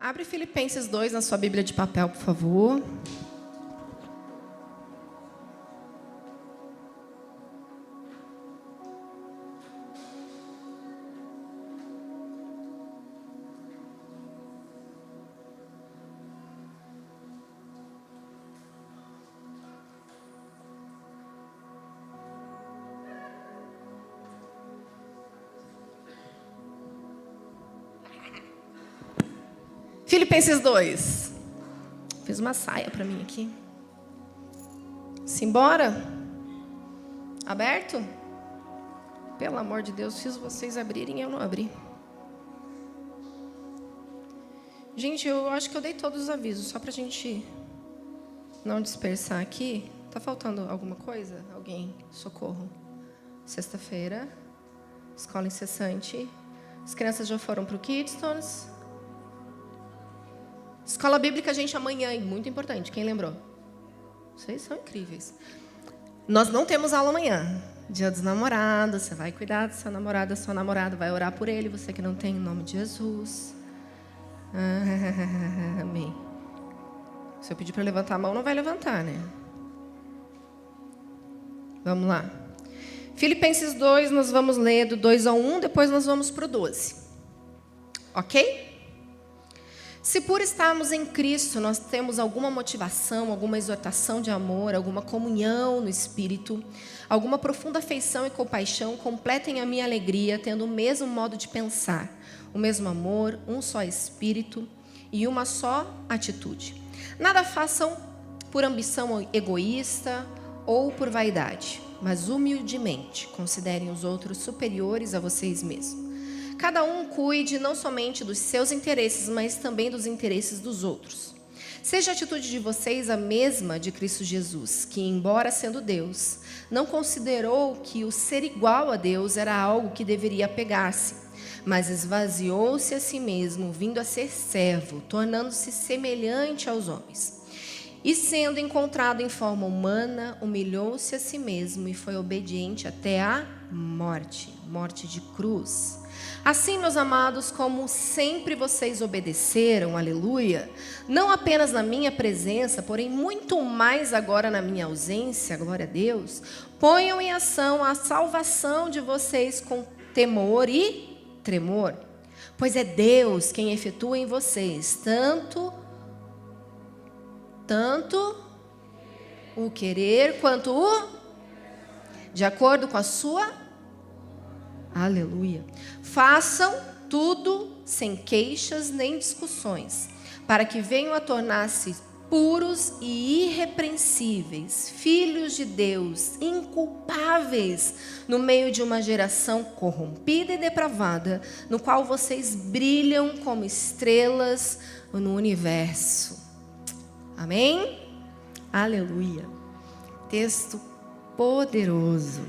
Abre Filipenses 2 na sua Bíblia de papel, por favor. Filipenses 2. Fiz uma saia para mim aqui. Simbora? Aberto? Pelo amor de Deus, fiz vocês abrirem e eu não abri. Gente, eu acho que eu dei todos os avisos, só para a gente não dispersar aqui. Tá faltando alguma coisa? Alguém? Socorro. Sexta-feira, escola incessante. As crianças já foram para o Kidstones. Escola bíblica, gente, amanhã, muito importante. Quem lembrou? Vocês são incríveis. Nós não temos aula amanhã. Dia dos namorados, você vai cuidar do seu namorado, da sua namorada, vai orar por ele, você que não tem, em nome de Jesus. Amém. Se eu pedir para levantar a mão, não vai levantar, né? Vamos lá. Filipenses 2, nós vamos ler do 2 ao 1, depois nós vamos para o 12. Ok? Se por estarmos em Cristo, nós temos alguma motivação, alguma exortação de amor, alguma comunhão no Espírito, alguma profunda afeição e compaixão, completem a minha alegria, tendo o mesmo modo de pensar, o mesmo amor, um só Espírito e uma só atitude. Nada façam por ambição egoísta ou por vaidade, mas humildemente considerem os outros superiores a vocês mesmos. Cada um cuide não somente dos seus interesses, mas também dos interesses dos outros. Seja a atitude de vocês a mesma de Cristo Jesus, que, embora sendo Deus, não considerou que o ser igual a Deus era algo que deveria apegar-se, mas esvaziou-se a si mesmo, vindo a ser servo, tornando-se semelhante aos homens. E sendo encontrado em forma humana, humilhou-se a si mesmo e foi obediente até a morte, morte de cruz. Assim, meus amados, como sempre vocês obedeceram, aleluia, não apenas na minha presença, porém muito mais agora na minha ausência, glória a Deus, ponham em ação a salvação de vocês com temor e tremor, pois é Deus quem efetua em vocês tanto o querer quanto o de acordo com a sua aleluia. Façam tudo sem queixas nem discussões, para que venham a tornar-se puros e irrepreensíveis, filhos de Deus, inculpáveis, no meio de uma geração corrompida e depravada, no qual vocês brilham como estrelas no universo. Amém? Aleluia. Texto poderoso.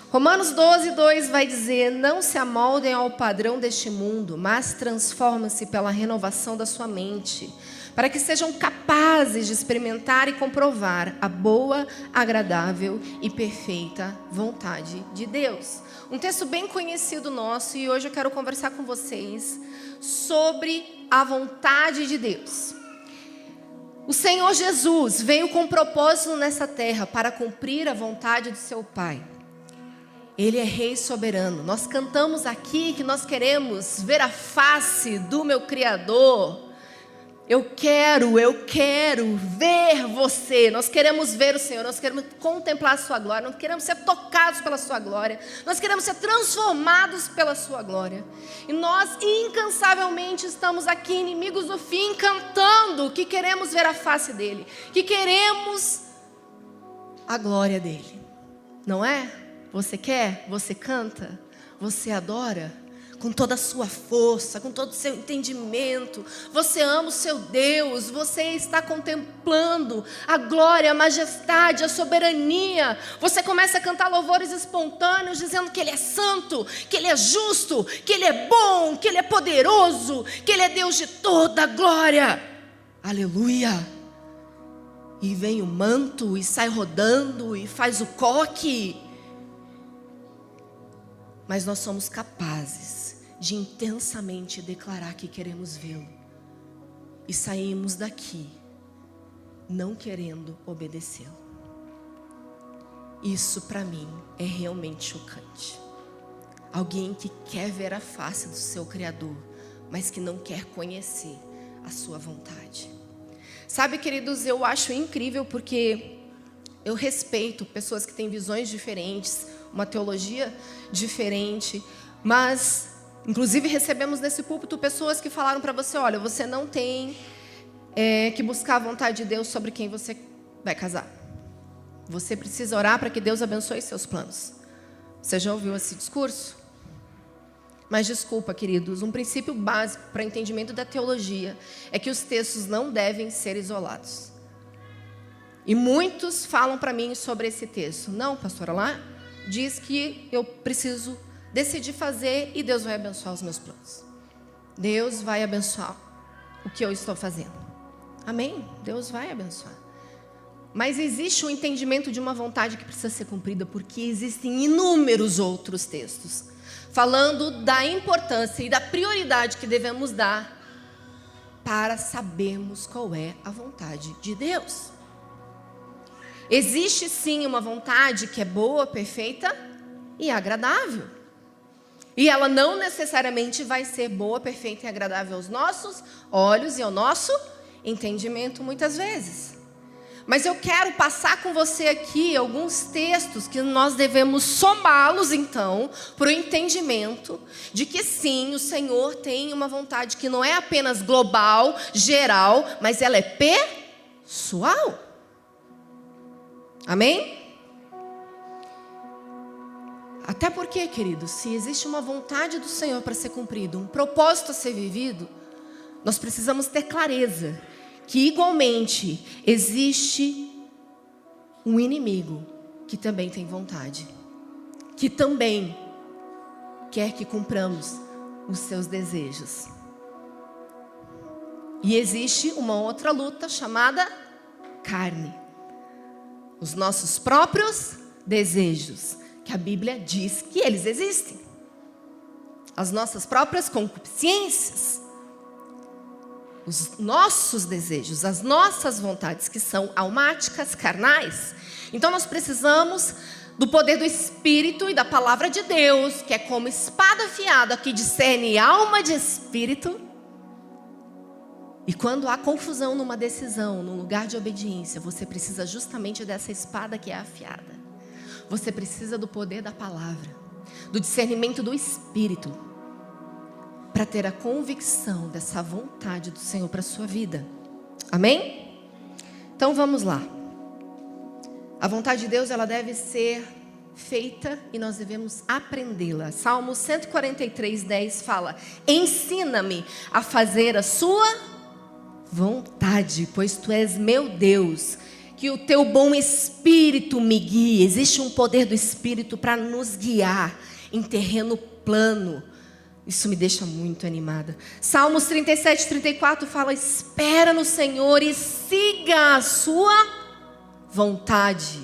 Romanos 12, 2 vai dizer: não se amoldem ao padrão deste mundo, mas transformem-se pela renovação da sua mente, para que sejam capazes de experimentar e comprovar a boa, agradável e perfeita vontade de Deus. Um texto bem conhecido nosso, e hoje eu quero conversar com vocês sobre a vontade de Deus. O Senhor Jesus veio com propósito nessa terra para cumprir a vontade do seu Pai. Ele é Rei soberano. Nós cantamos aqui que nós queremos ver a face do meu Criador. Eu quero ver você. Nós queremos ver o Senhor, nós queremos contemplar a sua glória, nós queremos ser tocados pela sua glória, nós queremos ser transformados pela sua glória. E nós incansavelmente estamos aqui, inimigos do fim, cantando que queremos ver a face dele, que queremos a glória dele. Não é? Você quer? Você canta? Você adora? Com toda a sua força, com todo o seu entendimento. Você ama o seu Deus. Você está contemplando a glória, a majestade, a soberania. Você começa a cantar louvores espontâneos, dizendo que Ele é santo, que Ele é justo, que Ele é bom, que Ele é poderoso, que Ele é Deus de toda a glória. Aleluia. E vem o manto e sai rodando e faz o coque. Mas nós somos capazes de intensamente declarar que queremos vê-lo. e saímos daqui não querendo obedecê-lo. Isso para mim é realmente chocante. Alguém que quer ver a face do seu Criador, mas que não quer conhecer a sua vontade. Sabe, queridos, eu acho incrível porque eu respeito pessoas que têm visões diferentes, uma teologia diferente, mas inclusive recebemos nesse púlpito pessoas que falaram para você: olha, você não tem que buscar a vontade de Deus sobre quem você vai casar. Você precisa orar para que Deus abençoe seus planos. Você já ouviu esse discurso? Mas desculpa, queridos, um princípio básico para entendimento da teologia é que os textos não devem ser isolados. E muitos falam para mim sobre esse texto. Não, pastora, lá diz que eu preciso decidir fazer e Deus vai abençoar os meus planos. Deus vai abençoar o que eu estou fazendo. Amém? Deus vai abençoar. Mas existe um entendimento de uma vontade que precisa ser cumprida, porque existem inúmeros outros textos falando da importância e da prioridade que devemos dar para sabermos qual é a vontade de Deus. Existe sim uma vontade que é boa, perfeita e agradável. E ela não necessariamente vai ser boa, perfeita e agradável aos nossos olhos e ao nosso entendimento muitas vezes. Mas eu quero passar com você aqui alguns textos que nós devemos somá-los, então, para o entendimento de que sim, o Senhor tem uma vontade que não é apenas global, geral, mas ela é pessoal. Amém? Até porque, queridos, se existe uma vontade do Senhor para ser cumprida, um propósito a ser vivido, nós precisamos ter clareza que igualmente existe um inimigo que também tem vontade, que também quer que cumpramos os seus desejos. E existe uma outra luta chamada carne, os nossos próprios desejos, que a Bíblia diz que eles existem, as nossas próprias concupiscências, os nossos desejos, as nossas vontades, que são almáticas, carnais. Então nós precisamos do poder do Espírito e da palavra de Deus, que é como espada afiada que discerne alma de espírito. E quando há confusão numa decisão, num lugar de obediência, você precisa justamente dessa espada que é afiada. Você precisa do poder da palavra, do discernimento do Espírito, para ter a convicção dessa vontade do Senhor para a sua vida. Amém? Então vamos lá. A vontade de Deus, ela deve ser feita e nós devemos aprendê-la. Salmo 143:10 fala: ensina-me a fazer a sua vontade, pois tu és meu Deus. Que o teu bom Espírito me guie. Existe um poder do Espírito para nos guiar em terreno plano. Isso me deixa muito animada. Salmos 37:34 fala: espera no Senhor e siga a sua vontade.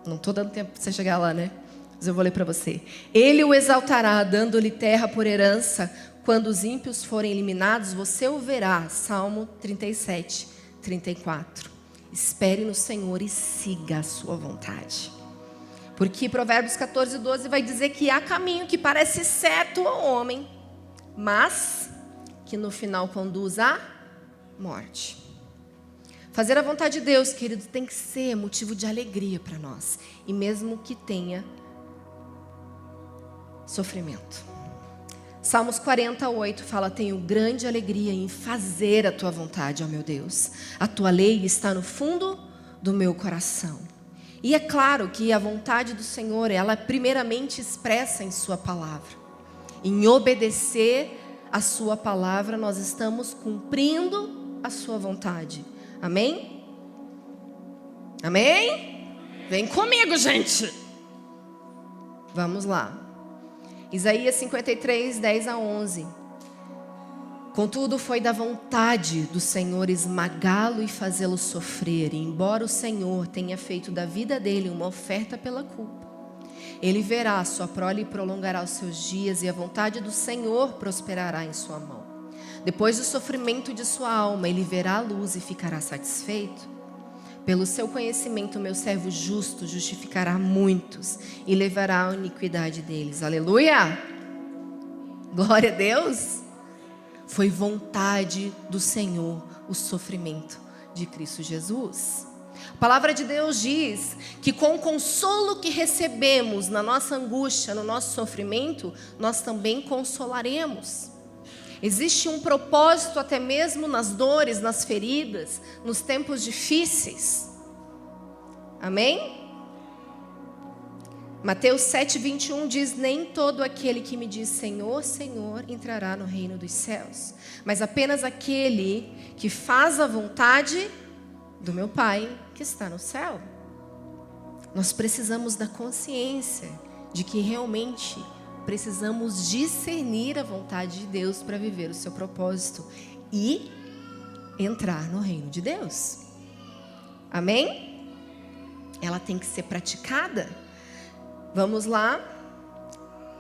Não estou dando tempo para você chegar lá, né? Mas eu vou ler para você. Ele o exaltará, dando-lhe terra por herança. Quando os ímpios forem eliminados, você o verá. Salmo 37:34. Espere no Senhor e siga a sua vontade. Porque Provérbios 14:12 vai dizer que há caminho que parece certo ao homem, mas que no final conduz à morte. Fazer a vontade de Deus, queridos, tem que ser motivo de alegria para nós. E mesmo que tenha sofrimento. Salmos 48 fala: tenho grande alegria em fazer a tua vontade, ó meu Deus. A tua lei está no fundo do meu coração. E é claro que a vontade do Senhor, ela é primeiramente expressa em sua palavra. Em obedecer a sua palavra, nós estamos cumprindo a sua vontade. Amém? Amém? Vem comigo, gente. Vamos lá. Isaías 53:10-11. Contudo, foi da vontade do Senhor esmagá-lo e fazê-lo sofrer. E embora o Senhor tenha feito da vida dele uma oferta pela culpa, ele verá a sua prole e prolongará os seus dias, e a vontade do Senhor prosperará em sua mão. Depois do sofrimento de sua alma, ele verá a luz e ficará satisfeito. Pelo seu conhecimento, meu servo justo justificará muitos e levará a iniquidade deles. Aleluia! Glória a Deus! Foi vontade do Senhor o sofrimento de Cristo Jesus. A palavra de Deus diz que com o consolo que recebemos na nossa angústia, no nosso sofrimento, nós também consolaremos. Existe um propósito até mesmo nas dores, nas feridas, nos tempos difíceis. Amém? Mateus 7:21 diz: nem todo aquele que me diz Senhor, Senhor, entrará no reino dos céus, mas apenas aquele que faz a vontade do meu Pai que está no céu. Nós precisamos da consciência de que realmente precisamos discernir a vontade de Deus para viver o seu propósito e entrar no reino de Deus. Amém? Ela tem que ser praticada. Vamos lá.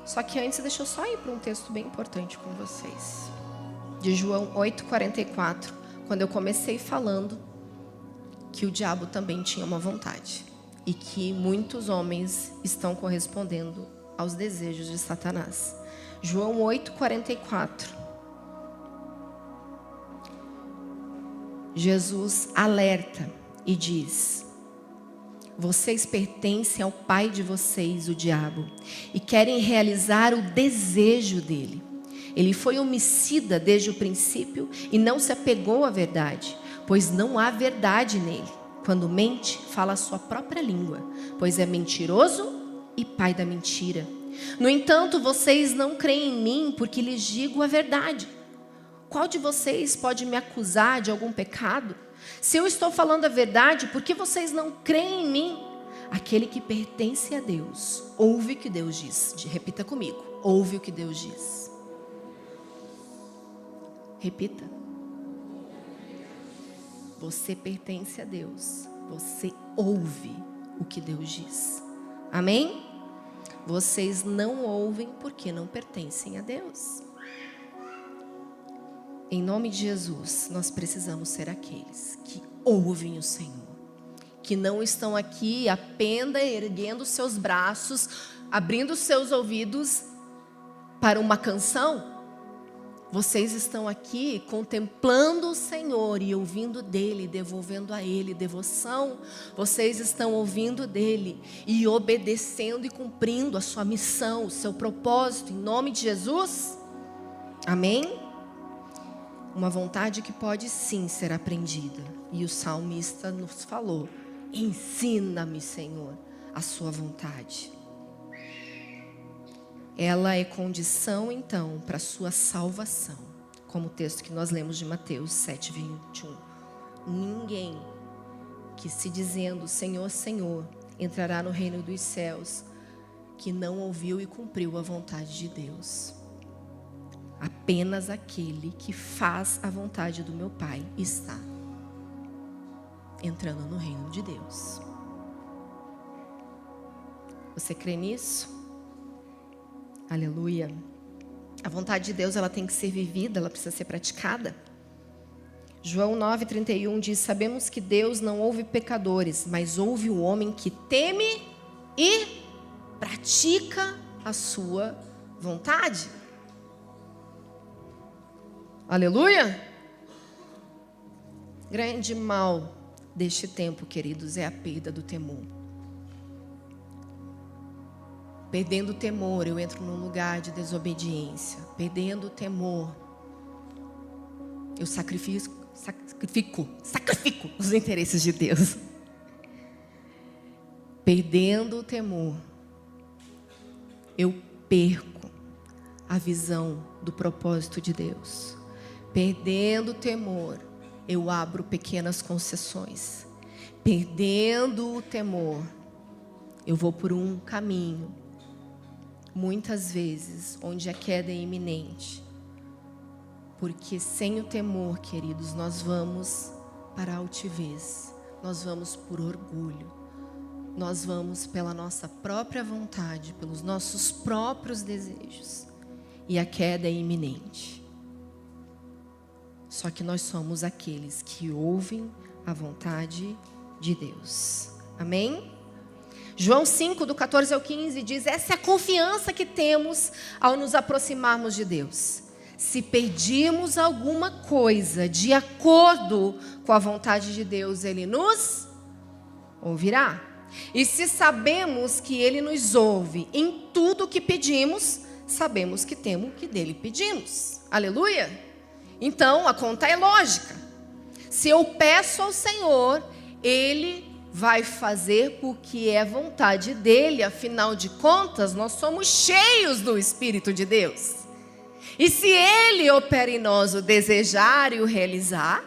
Só que antes, deixa eu só ir para um texto bem importante com vocês. De João 8:44, quando eu comecei falando que o diabo também tinha uma vontade e que muitos homens estão correspondendo aos desejos de Satanás. João 8:44. Jesus alerta e diz: vocês pertencem ao pai de vocês, o diabo, e querem realizar o desejo dele. Ele foi homicida desde o princípio e não se apegou à verdade, pois não há verdade nele. Quando mente, fala a sua própria língua, pois é mentiroso e pai da mentira. No entanto, vocês não creem em mim porque lhes digo a verdade. Qual de vocês pode me acusar de algum pecado? Se eu estou falando a verdade, por que vocês não creem em mim? Aquele que pertence a Deus, ouve o que Deus diz. Repita comigo, ouve o que Deus diz. Repita. Você pertence a Deus, você ouve o que Deus diz. Amém? Vocês não ouvem porque não pertencem a Deus. Em nome de Jesus, nós precisamos ser aqueles que ouvem o Senhor, que não estão aqui apenas erguendo seus braços, abrindo seus ouvidos para uma canção. Vocês estão aqui contemplando o Senhor e ouvindo dele, devolvendo a ele devoção. Vocês estão ouvindo dele e obedecendo e cumprindo a sua missão, o seu propósito, em nome de Jesus. Amém? Uma vontade que pode sim ser aprendida. E o salmista nos falou: ensina-me, Senhor, a sua vontade. Ela é condição, então, para a sua salvação. Como o texto que nós lemos de Mateus 7:21. Ninguém que se dizendo Senhor, Senhor, entrará no reino dos céus, que não ouviu e cumpriu a vontade de Deus. Apenas aquele que faz a vontade do meu Pai está entrando no reino de Deus. Você crê nisso? Aleluia. A vontade de Deus, ela tem que ser vivida, ela precisa ser praticada. João 9:31 diz: sabemos que Deus não ouve pecadores, mas ouve o homem que teme e pratica a sua vontade. Aleluia. Grande mal deste tempo, queridos, é a perda do temor. Perdendo o temor, eu entro num lugar de desobediência. Perdendo o temor, eu sacrifico os interesses de Deus. Perdendo o temor, eu perco a visão do propósito de Deus. Perdendo o temor, eu abro pequenas concessões. Perdendo o temor, eu vou por um caminho, muitas vezes, onde a queda é iminente. Porque sem o temor, queridos, nós vamos para a altivez. Nós vamos por orgulho. Nós vamos pela nossa própria vontade, pelos nossos próprios desejos. E a queda é iminente. Só que nós somos aqueles que ouvem a vontade de Deus. Amém? João 5, do 14 ao 15, diz: essa é a confiança que temos ao nos aproximarmos de Deus. Se pedirmos alguma coisa de acordo com a vontade de Deus, Ele nos ouvirá. E se sabemos que Ele nos ouve em tudo o que pedimos, sabemos que temos o que dele pedimos. Aleluia? Então, a conta é lógica. Se eu peço ao Senhor, Ele vai fazer porque é vontade dEle. Afinal de contas, nós somos cheios do Espírito de Deus. E se Ele opera em nós o desejar e o realizar,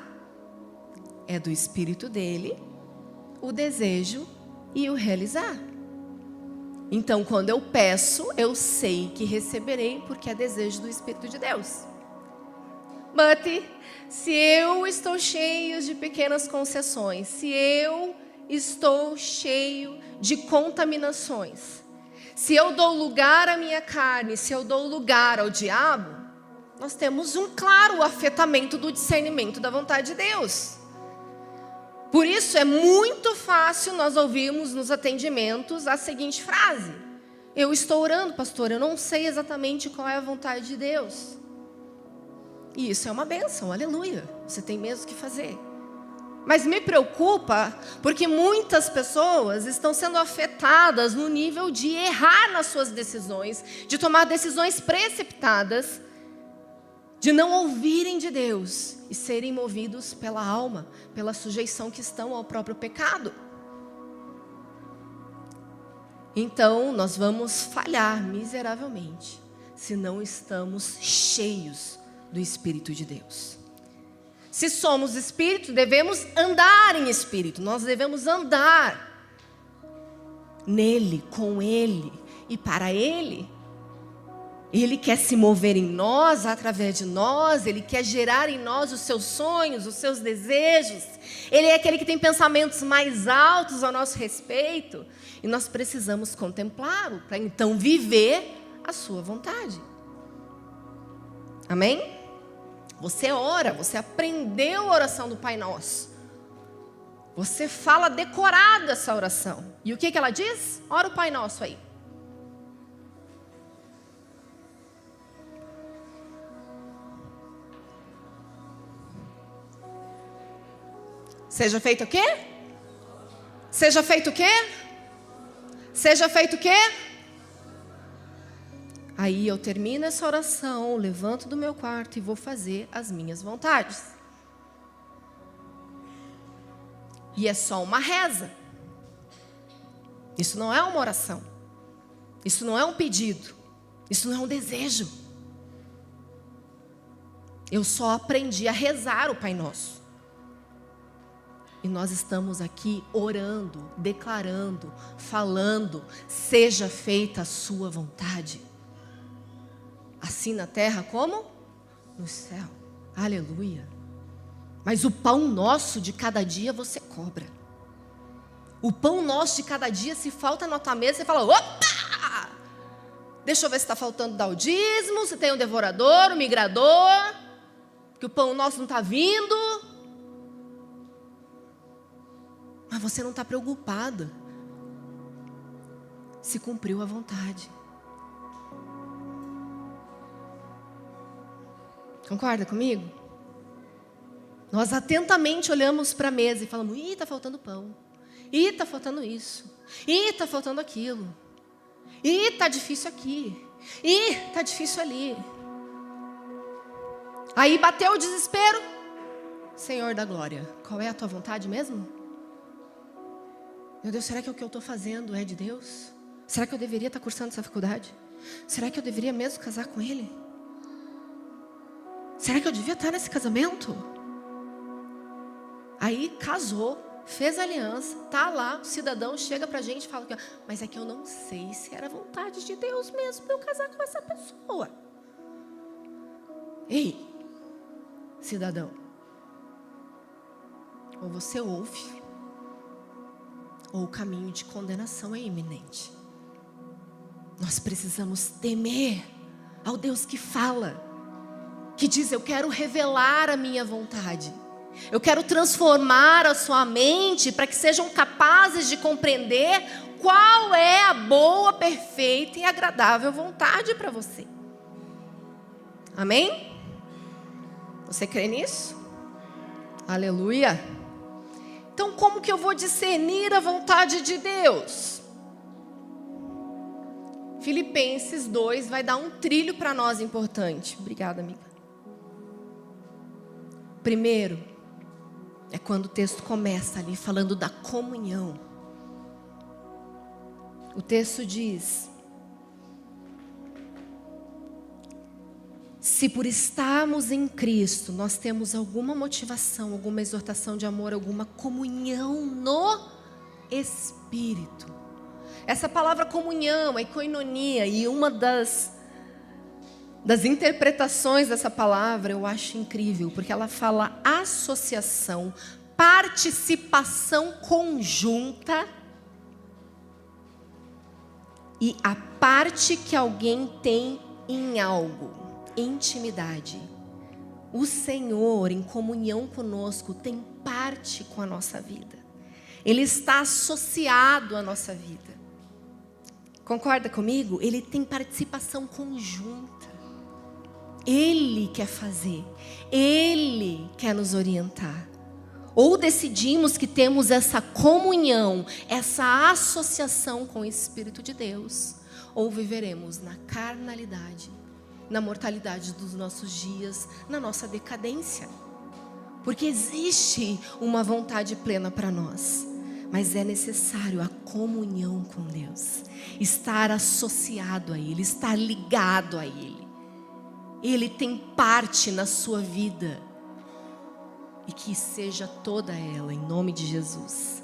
é do Espírito dEle o desejo e o realizar. Então, quando eu peço, eu sei que receberei, porque é desejo do Espírito de Deus. Mas, se eu estou cheio de pequenas concessões, se eu estou cheio de contaminações, se eu dou lugar à minha carne, se eu dou lugar ao diabo, nós temos um claro afetamento do discernimento da vontade de Deus. Por isso é muito fácil nós ouvirmos nos atendimentos a seguinte frase: eu estou orando, pastor, eu não sei exatamente qual é a vontade de Deus. E isso é uma bênção, aleluia, você tem mesmo que fazer. Mas me preocupa porque muitas pessoas estão sendo afetadas no nível de errar nas suas decisões, de tomar decisões precipitadas, de não ouvirem de Deus e serem movidos pela alma, pela sujeição que estão ao próprio pecado. Então, nós vamos falhar miseravelmente se não estamos cheios do Espírito de Deus. Se somos Espírito, devemos andar em Espírito. Nós devemos andar nele, com Ele e para Ele. Ele quer se mover em nós, através de nós. Ele quer gerar em nós os seus sonhos, os seus desejos. Ele é aquele que tem pensamentos mais altos a nosso respeito. E nós precisamos contemplá-lo para então viver a sua vontade. Amém? Você ora, você aprendeu a oração do Pai Nosso. Você fala decorado essa oração. E o que ela diz? Ora o Pai Nosso aí. Seja feito o quê? Seja feito o quê? Seja feito o quê? Aí eu termino essa oração, levanto do meu quarto e vou fazer as minhas vontades. E é só uma reza. Isso não é uma oração. Isso não é um pedido. Isso não é um desejo. Eu só aprendi a rezar o Pai Nosso. E nós estamos aqui orando, declarando, falando: seja feita a sua vontade. Assim na terra como no céu. Aleluia. Mas o pão nosso de cada dia você cobra. O pão nosso de cada dia, se falta na tua mesa, você fala: opa! Deixa eu ver se está faltando dar o dízimo, se tem um devorador, um migrador, que o pão nosso não está vindo. Mas você não está preocupada se cumpriu a vontade. Concorda comigo? Nós atentamente olhamos para a mesa e falamos: ih, está faltando pão. Ih, está faltando isso. Ih, está faltando aquilo. Ih, está difícil aqui. Ih, está difícil ali. Aí bateu o desespero. Senhor da glória, qual é a tua vontade mesmo? Meu Deus, será que o que eu estou fazendo é de Deus? Será que eu deveria estar cursando essa faculdade? Será que eu deveria mesmo casar com ele? Será que eu devia estar nesse casamento? Aí casou, fez aliança, tá lá, o cidadão chega pra gente e fala: mas é que eu não sei se era vontade de Deus mesmo para eu casar com essa pessoa. Ei, cidadão, ou você ouve, ou o caminho de condenação é iminente. Nós precisamos temer ao Deus que fala, que diz: eu quero revelar a minha vontade. Eu quero transformar a sua mente para que sejam capazes de compreender qual é a boa, perfeita e agradável vontade para você. Amém? Você crê nisso? Aleluia. Então, como que eu vou discernir a vontade de Deus? Filipenses 2 vai dar um trilho para nós importante. Obrigada, amiga. Primeiro, é quando o texto começa ali falando da comunhão. O texto diz: se por estarmos em Cristo, nós temos alguma motivação, alguma exortação de amor, alguma comunhão no Espírito. Essa palavra comunhão é koinonia, e uma das interpretações dessa palavra eu acho incrível, porque ela fala associação, participação conjunta e a parte que alguém tem em algo, intimidade. O Senhor, em comunhão conosco, tem parte com a nossa vida. Ele está associado à nossa vida. Concorda comigo? Ele tem participação conjunta. Ele quer fazer, Ele quer nos orientar. Ou decidimos que temos essa comunhão, essa associação com o Espírito de Deus, ou viveremos na carnalidade, na mortalidade dos nossos dias, na nossa decadência. Porque existe uma vontade plena para nós, mas é necessário a comunhão com Deus, estar associado a Ele, estar ligado a Ele. Ele tem parte na sua vida. E que seja toda ela, em nome de Jesus.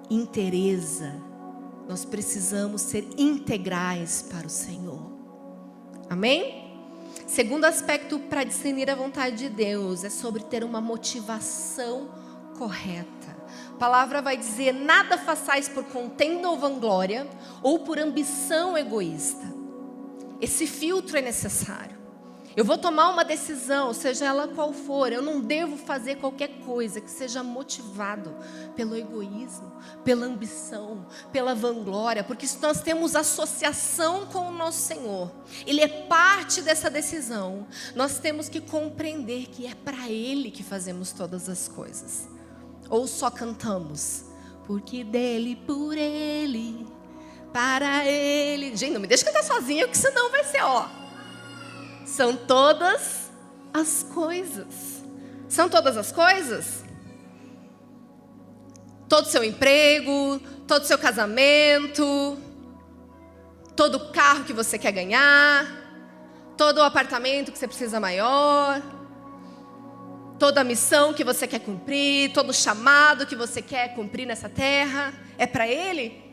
Inteireza. Nós precisamos ser integrais para o Senhor. Amém? Segundo aspecto para discernir a vontade de Deus é sobre ter uma motivação correta. A palavra vai dizer: nada façais por contenda ou vanglória, ou por ambição egoísta. Esse filtro é necessário. Eu vou tomar uma decisão, seja ela qual for, eu não devo fazer qualquer coisa que seja motivado pelo egoísmo, pela ambição, pela vanglória, porque se nós temos associação com o nosso Senhor, Ele é parte dessa decisão, nós temos que compreender que é para Ele que fazemos todas as coisas. Ou só cantamos, porque dele, por Ele, para Ele. Gente, não me deixa cantar sozinha, porque senão vai ser São todas as coisas. São todas as coisas? Todo o seu emprego, todo o seu casamento, todo o carro que você quer ganhar, todo o apartamento que você precisa maior, toda a missão que você quer cumprir, todo o chamado que você quer cumprir nessa terra, é para Ele?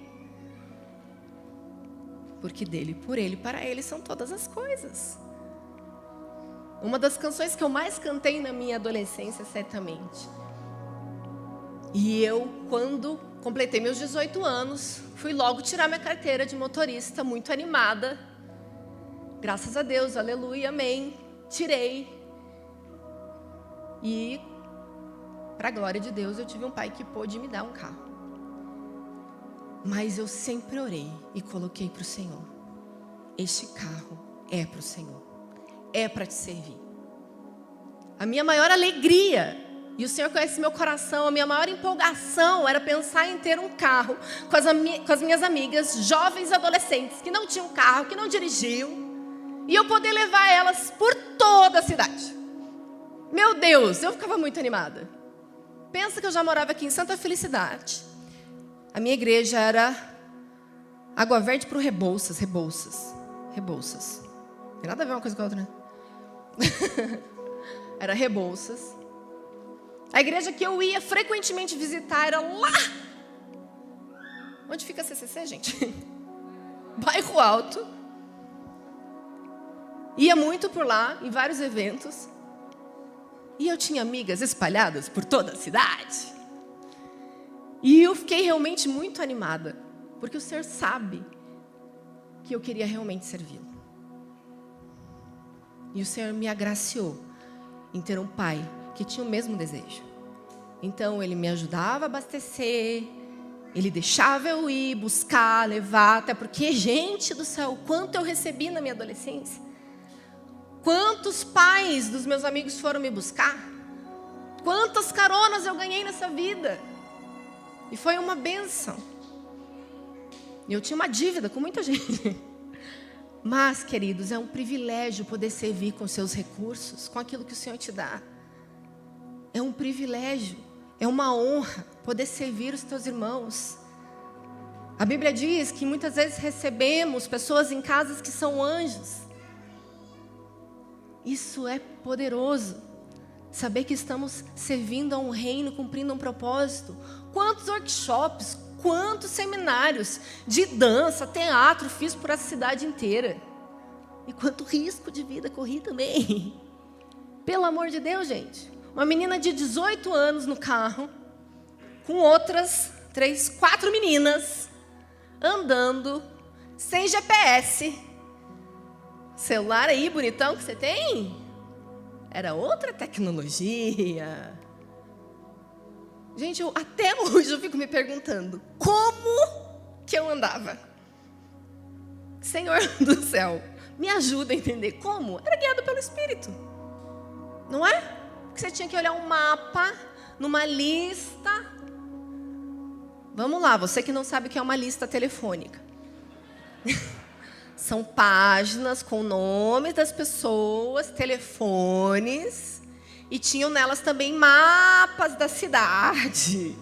Porque dele, por Ele, para Ele são todas as coisas. Uma das canções que eu mais cantei na minha adolescência, certamente. E eu, quando completei meus 18 anos, fui logo tirar minha carteira de motorista, muito animada. Graças a Deus, aleluia, amém. Tirei. E, para a glória de Deus, eu tive um pai que pôde me dar um carro. Mas eu sempre orei e coloquei para o Senhor: este carro é para o Senhor. É para te servir. A minha maior alegria, e o Senhor conhece meu coração, a minha maior empolgação era pensar em ter um carro com as minhas amigas, jovens adolescentes, que não tinham carro, que não dirigiam, e eu poder levar elas por toda a cidade. Meu Deus, eu ficava muito animada. Pensa que eu já morava aqui em Santa Felicidade. A minha igreja era Água Verde para o Rebouças. Não tem nada a ver uma coisa com a outra, né? Era Rebouças. A igreja que eu ia frequentemente visitar era lá. Onde fica a CCC, gente? Bairro Alto. Ia muito por lá, em vários eventos. E eu tinha amigas espalhadas por toda a cidade. E eu fiquei realmente muito animada, porque o Senhor sabe que eu queria realmente servi-lo. E o Senhor me agraciou em ter um pai que tinha o mesmo desejo. Então ele me ajudava a abastecer, ele deixava eu ir, buscar, levar, até porque, gente do céu, quanto eu recebi na minha adolescência. Quantos pais dos meus amigos foram me buscar? Quantas caronas eu ganhei nessa vida? E foi uma bênção. E eu tinha uma dívida com muita gente. Mas, queridos, é um privilégio poder servir com seus recursos, com aquilo que o Senhor te dá. É um privilégio, é uma honra poder servir os teus irmãos. A Bíblia diz que muitas vezes recebemos pessoas em casas que são anjos. Isso é poderoso. Saber que estamos servindo a um reino, cumprindo um propósito. Quantos workshops, quantos seminários de dança, teatro fiz por essa cidade inteira. E quanto risco de vida corri também. Pelo amor de Deus, gente. Uma menina de 18 anos no carro, com outras 3, 4 meninas, andando, sem GPS. Celular aí, bonitão, que você tem? Era outra tecnologia. Gente, até hoje eu fico me perguntando, como que eu andava? Senhor do céu, me ajuda a entender como? Era guiado pelo Espírito. Não é? Porque você tinha que olhar um mapa, numa lista. Vamos lá, você que não sabe o que é uma lista telefônica. São páginas com nomes das pessoas, telefones, e tinham nelas também mapas da cidade.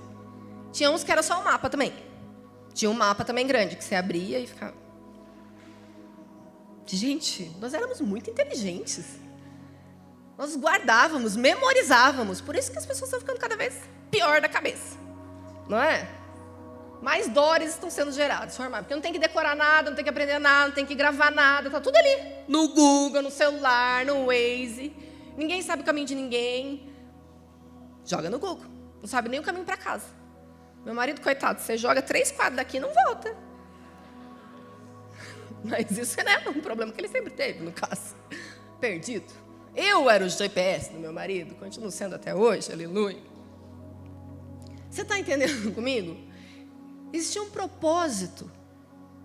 Tinha uns que era só um mapa também. Tinha um mapa também grande, que você abria e ficava... Gente, nós éramos muito inteligentes. Nós guardávamos, memorizávamos. Por isso que as pessoas estão ficando cada vez pior da cabeça. Não é? Mais dores estão sendo gerados, formados. Porque não tem que decorar nada, não tem que aprender nada, não tem que gravar nada. Está tudo ali. No Google, no celular, no Waze. Ninguém sabe o caminho de ninguém. Joga no Google. Não sabe nem o caminho para casa. Meu marido, coitado, você joga 3 quadros daqui e não volta. Mas isso é um problema que ele sempre teve, no caso. Perdido. Eu era o GPS do meu marido, continuo sendo até hoje, aleluia. Você está entendendo comigo? Existia um propósito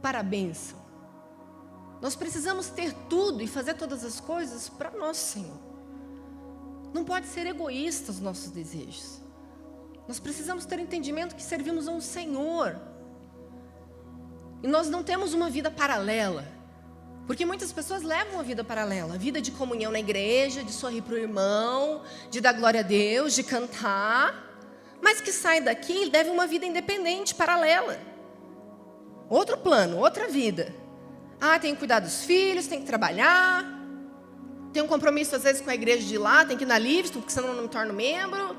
para a bênção. Nós precisamos ter tudo e fazer todas as coisas para nosso Senhor. Não pode ser egoísta os nossos desejos. Nós precisamos ter entendimento que servimos a um Senhor. E nós não temos uma vida paralela. Porque muitas pessoas levam uma vida paralela. A vida de comunhão na igreja, de sorrir para o irmão, de dar glória a Deus, de cantar. Mas que sai daqui e leva uma vida independente, paralela. Outro plano, outra vida. Tem que cuidar dos filhos, tem que trabalhar. Tem um compromisso às vezes com a igreja de lá, tem que ir na Livingston, porque senão eu não me torno membro.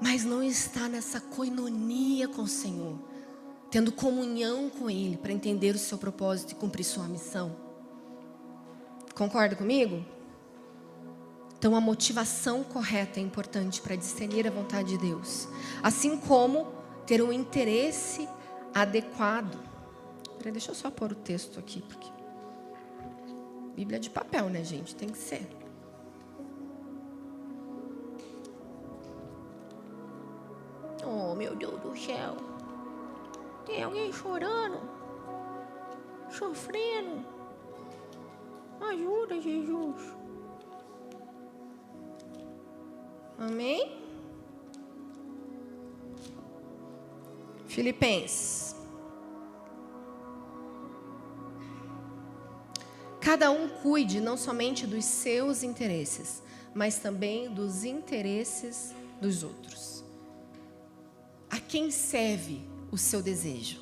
Mas não está nessa coinonia com o Senhor. Tendo comunhão com Ele para entender o seu propósito e cumprir sua missão. Concorda comigo? Então a motivação correta é importante para discernir a vontade de Deus. Assim como ter um interesse adequado. Peraí, deixa eu só pôr o texto aqui. Porque... Bíblia é de papel, né, gente? Tem que ser. Oh, meu Deus do céu. Tem alguém chorando? Sofrendo? Ajuda, Jesus. Amém? Filipenses. Cada um cuide não somente dos seus interesses, mas também dos interesses dos outros. A quem serve o seu desejo?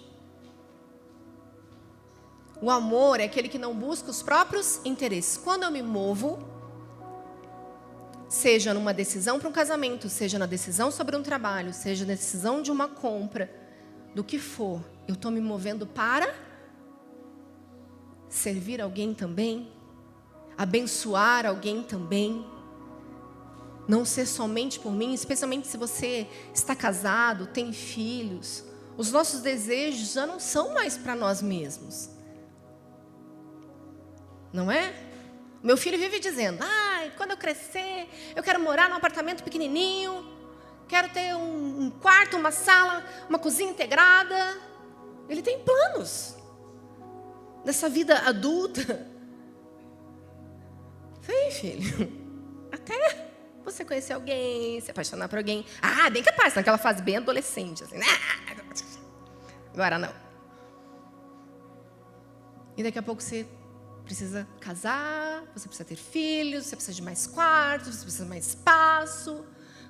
O amor é aquele que não busca os próprios interesses. Quando eu me movo, seja numa decisão para um casamento, seja na decisão sobre um trabalho, seja na decisão de uma compra, do que for, eu estou me movendo para servir alguém também, abençoar alguém também, não ser somente por mim, especialmente se você está casado, tem filhos. Os nossos desejos já não são mais para nós mesmos. Não é? Meu filho vive dizendo, quando eu crescer, eu quero morar num apartamento pequenininho, quero ter um quarto, uma sala, uma cozinha integrada. Ele tem planos dessa vida adulta. Sim, filho. Até você conhecer alguém, se apaixonar por alguém. Bem capaz, naquela fase bem adolescente. Assim, agora não. E daqui a pouco você precisa casar, você precisa ter filhos, você precisa de mais quartos, você precisa de mais espaço.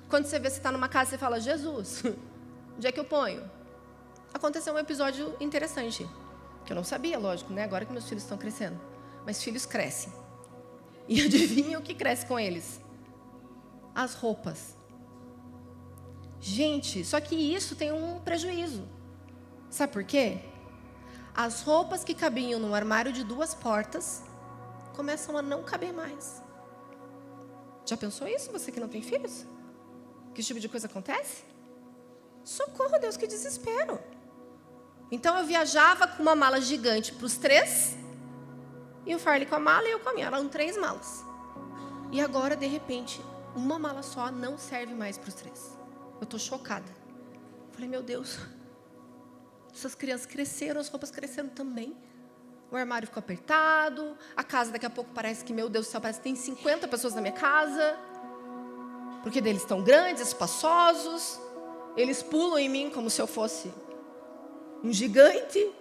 Quando você vê, você está numa casa, você fala, Jesus, onde é que eu ponho? Aconteceu um episódio interessante, que eu não sabia, lógico, né? Agora que meus filhos estão crescendo. Mas filhos crescem. E adivinha o que cresce com eles? As roupas. Gente, só que isso tem um prejuízo. Sabe por quê? As roupas que cabiam no armário de 2 portas começam a não caber mais. Já pensou isso, você que não tem filhos? Que tipo de coisa acontece? Socorro, Deus, que desespero. Então eu viajava com uma mala gigante para os 3, e o Farley com a mala e eu com a minha. Eram 3 malas. E agora, de repente, uma mala só não serve mais para os 3. Eu estou chocada. Falei, meu Deus, essas crianças cresceram, as roupas cresceram também. O armário ficou apertado, a casa daqui a pouco parece que, meu Deus do céu, parece que tem 50 pessoas na minha casa. Porque deles estão grandes, espaçosos. Eles pulam em mim como se eu fosse um gigante.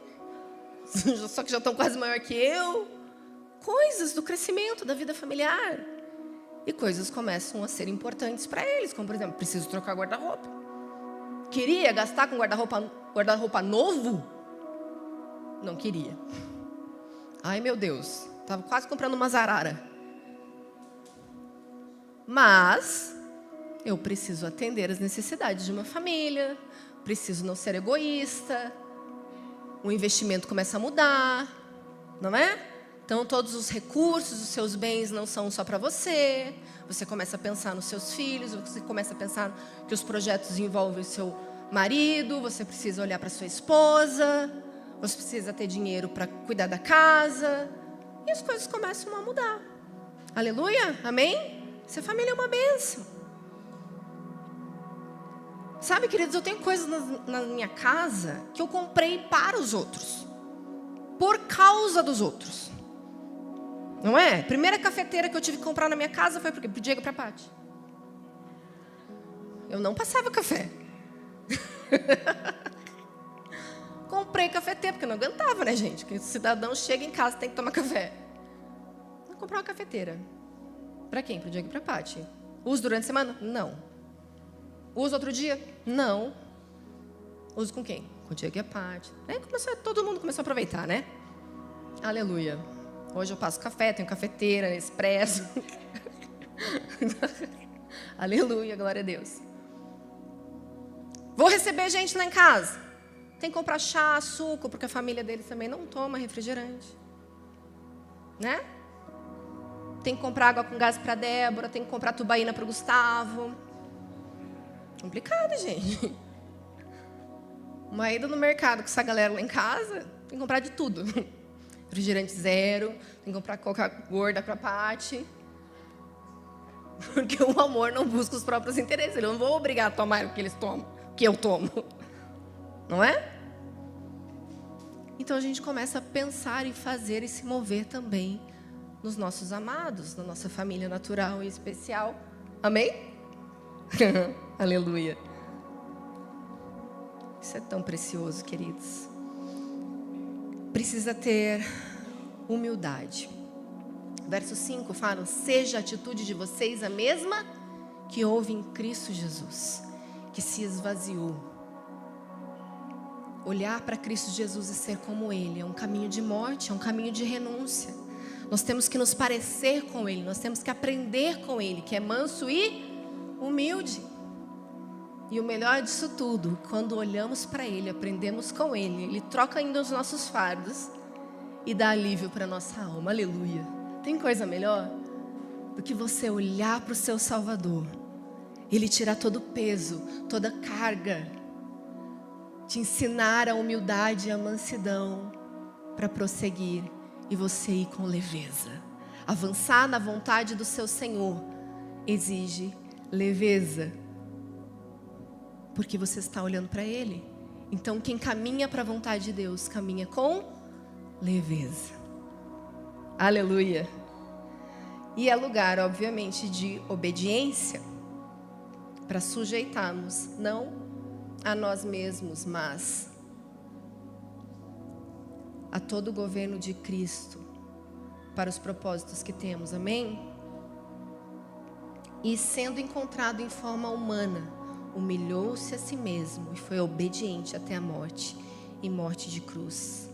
Só que já estão quase maior que eu. Coisas do crescimento da vida familiar. E coisas começam a ser importantes para eles. Como, por exemplo, preciso trocar guarda-roupa. Queria gastar com guarda-roupa novo? Não queria. Ai, meu Deus. Estava quase comprando uma Zarara. Mas eu preciso atender as necessidades de uma família. Preciso não ser egoísta. O investimento começa a mudar. Não é? Então, todos os recursos, os seus bens não são só para você. Você começa a pensar nos seus filhos, você começa a pensar que os projetos envolvem o seu marido, você precisa olhar para sua esposa, você precisa ter dinheiro para cuidar da casa. E as coisas começam a mudar. Aleluia? Amém? Ser família é uma bênção. Sabe, queridos, eu tenho coisas na minha casa que eu comprei para os outros. Por causa dos outros. Não é? Primeira cafeteira que eu tive que comprar na minha casa foi pro Diego e pra Paty. Eu não passava café. Comprei cafeteira, porque eu não aguentava, né, gente? Que o cidadão chega em casa e tem que tomar café. Vou comprar uma cafeteira. Pra quem? Pro Diego e pra Paty. Uso durante a semana? Não. Uso outro dia? Não. Uso com quem? Com o Diego e a Paty. Aí todo mundo começou a aproveitar, né? Aleluia. Hoje eu passo café, tenho cafeteira, expresso. Aleluia, glória a Deus. Vou receber gente lá em casa. Tem que comprar chá, açúcar, porque a família deles também não toma refrigerante. Né? Tem que comprar água com gás para Débora, tem que comprar tubaína para o Gustavo. Complicado, gente. Uma ida no mercado com essa galera lá em casa, tem que comprar de tudo. Refrigerante zero, tem que comprar coca gorda para a Paty. Porque o amor não busca os próprios interesses. Eu não vou obrigar a tomar o que eles tomam, o que eu tomo. Não é? Então a gente começa a pensar e fazer e se mover também nos nossos amados, na nossa família natural e especial. Amém? Aleluia. Isso é tão precioso, queridos. Precisa ter humildade. Verso 5 fala: seja a atitude de vocês a mesma que houve em Cristo Jesus, que se esvaziou. Olhar para Cristo Jesus e ser como Ele é um caminho de morte, é um caminho de renúncia. Nós temos que nos parecer com Ele, nós temos que aprender com Ele, que é manso e humilde. E o melhor disso tudo, quando olhamos para Ele, aprendemos com Ele, Ele troca ainda os nossos fardos e dá alívio para a nossa alma. Aleluia. Tem coisa melhor do que você olhar para o seu Salvador, Ele tirar todo o peso, toda a carga, te ensinar a humildade e a mansidão para prosseguir e você ir com leveza. Avançar na vontade do seu Senhor exige leveza, porque você está olhando para Ele. Então, quem caminha para a vontade de Deus, caminha com leveza. Aleluia. E é lugar, obviamente, de obediência, para sujeitarmos, não a nós mesmos, mas a todo o governo de Cristo, para os propósitos que temos, amém? E sendo encontrado em forma humana, humilhou-se a si mesmo e foi obediente até a morte, e morte de cruz.